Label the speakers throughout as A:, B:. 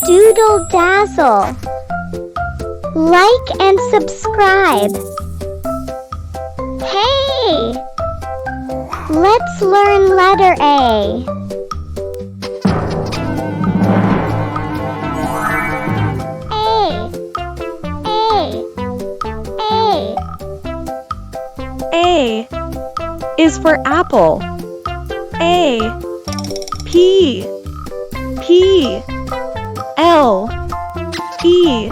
A: Doodle Dazzle. Like and subscribe. Hey! Let's learn letter A.
B: A is for apple. A, P, P, L, E,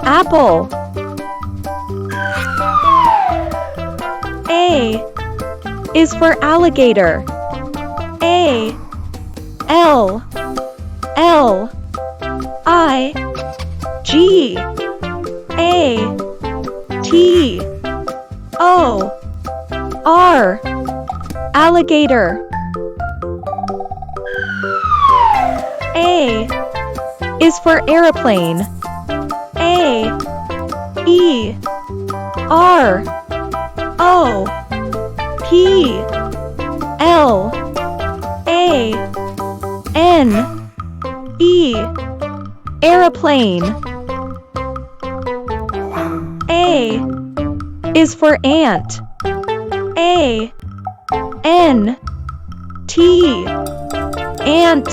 B: apple. A is for alligator. A, L, L, I, G, A, T, O, R, alligator. A is for aeroplane. A, E, R, O, P, L, A, N, E, aeroplane. A is for ant. A, N, T, ant.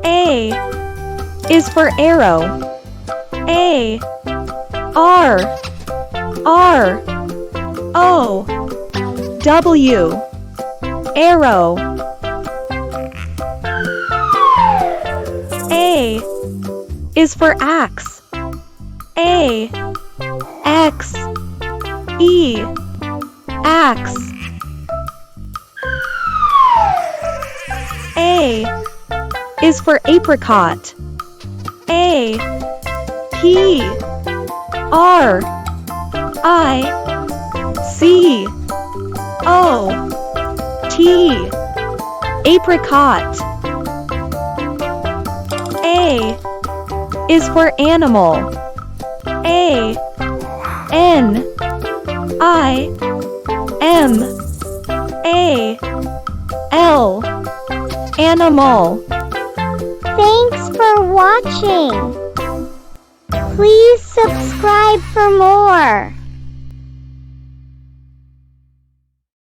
B: A is for arrow. A, R, R, O, W, arrow. A is for axe. A, X, E, axe. A is for apricot. A, P, R, I, C, O, T, apricot. A is for animal. A, N, I, M, A, L, animal.
A: Thanks for watching. Please subscribe for more.